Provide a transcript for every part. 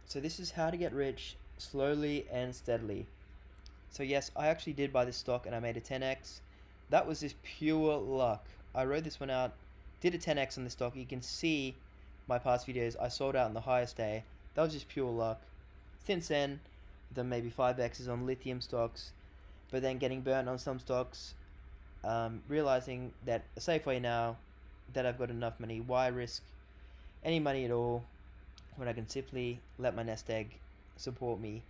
So this is how to get rich slowly and steadily. So yes, I actually did buy this stock and I made a 10x. That was just pure luck. I wrote this one out, did a 10x on the stock. You can see my past videos. I sold out on the highest day. That was just pure luck. Since then, done maybe 5x's on lithium stocks, but then getting burnt on some stocks. Realizing that a safe way now that I've got enough money, why risk any money at all when I can simply let my nest egg support me?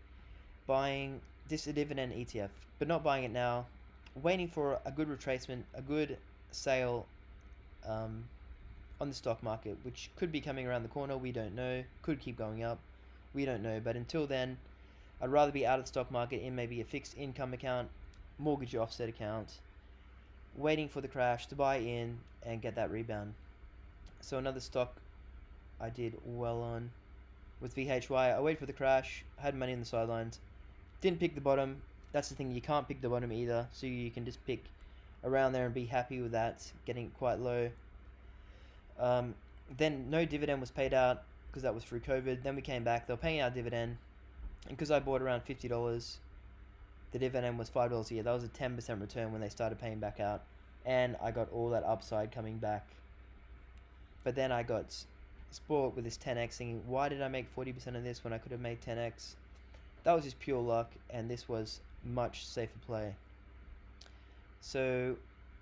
Buying this a dividend ETF, but not buying it now, waiting for a good retracement, a good sale on the stock market, which could be coming around the corner, we don't know, could keep going up, we don't know, but until then, I'd rather be out of the stock market in maybe a fixed income account, mortgage offset account, waiting for the crash to buy in and get that rebound. So another stock I did well on with VHY, I waited for the crash, had money on the sidelines, didn't pick the bottom. That's the thing, you can't pick the bottom either, so you can just pick around there and be happy with that, getting quite low. Then no dividend was paid out because that was through COVID. Then we came back, they were paying out dividend, and because I bought around $50, the dividend was $5 a year. That was a 10% return when they started paying back out, and I got all that upside coming back. But then I got spoiled with this 10x, thinking, why did I make 40% of this when I could have made 10x? That was just pure luck, and this was much safer play. So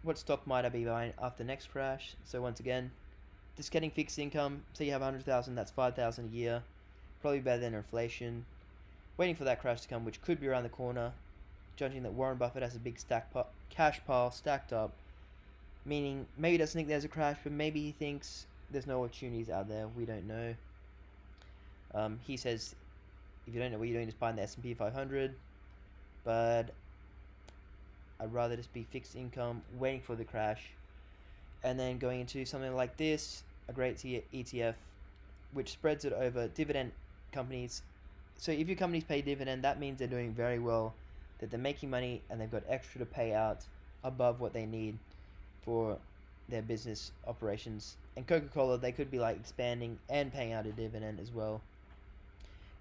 what stock might I be buying after the next crash? So once again, just getting fixed income. So you have 100,000, that's 5,000 a year, probably better than inflation. Waiting for that crash to come, which could be around the corner. Judging that Warren Buffett has a big cash pile stacked up, meaning maybe he doesn't think there's a crash, but maybe he thinks there's no opportunities out there. We don't know. He says, if you don't know what you're doing, just buy the S&P 500. But I'd rather just be fixed income, waiting for the crash, and then going into something like this, a great ETF, which spreads it over dividend companies. So if your companies pay dividend, that means they're doing very well, that they're making money, and they've got extra to pay out above what they need for their business operations. And Coca-Cola, they could be like expanding and paying out a dividend as well.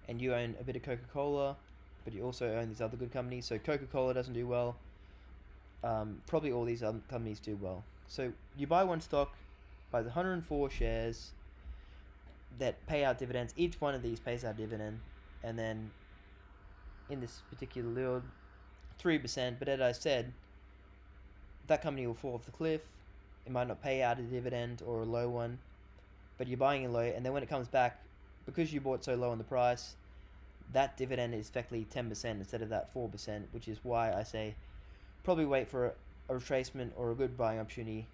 And you own a bit of Coca-Cola, but you also own these other good companies. So Coca-Cola doesn't do well. Probably all these other companies do well. So you buy one stock, buys 104 shares that pay out dividends. Each one of these pays out dividend, and then in this particular yield, 3%. But as I said, that company will fall off the cliff. It might not pay out a dividend or a low one, but you're buying it low, and then when it comes back, because you bought so low on the price, that dividend is effectively 10% instead of that 4%, which is why I say probably wait for a retracement or a good buying opportunity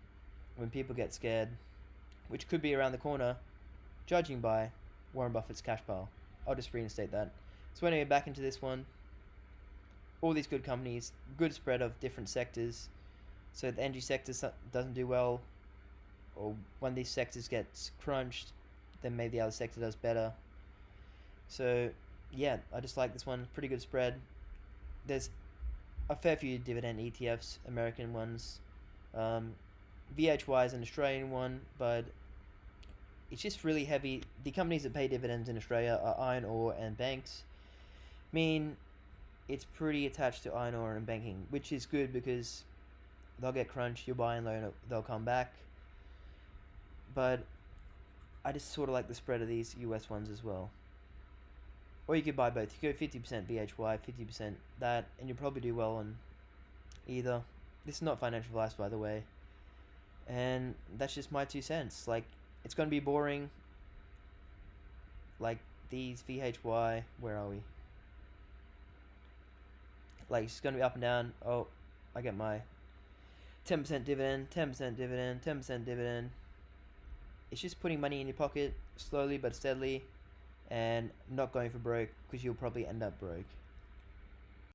when people get scared, which could be around the corner, judging by Warren Buffett's cash pile. I'll just reinstate that. So anyway, back into this one. All these good companies, good spread of different sectors. So the energy sector doesn't do well, or when these sectors gets crunched, then maybe the other sector does better. So yeah, I just like this one. Pretty good spread. There's a fair few dividend ETFs, American ones. VHY is an Australian one, but it's just really heavy. The companies that pay dividends in Australia are iron ore and banks. I mean, it's pretty attached to iron ore and banking, which is good because they'll get crunched, you'll buy and low, they'll come back. But I just sort of like the spread of these US ones as well. Or you could buy both. You go 50% VHY, 50% that, and you'll probably do well on either. This is not financial advice, by the way. And that's just my 2 cents. Like, it's going to be boring. Like, these VHY, where are we? Like, it's going to be up and down. Oh, I get my 10% dividend, 10% dividend, 10% dividend. It's just putting money in your pocket slowly but steadily, and not going for broke, because you'll probably end up broke.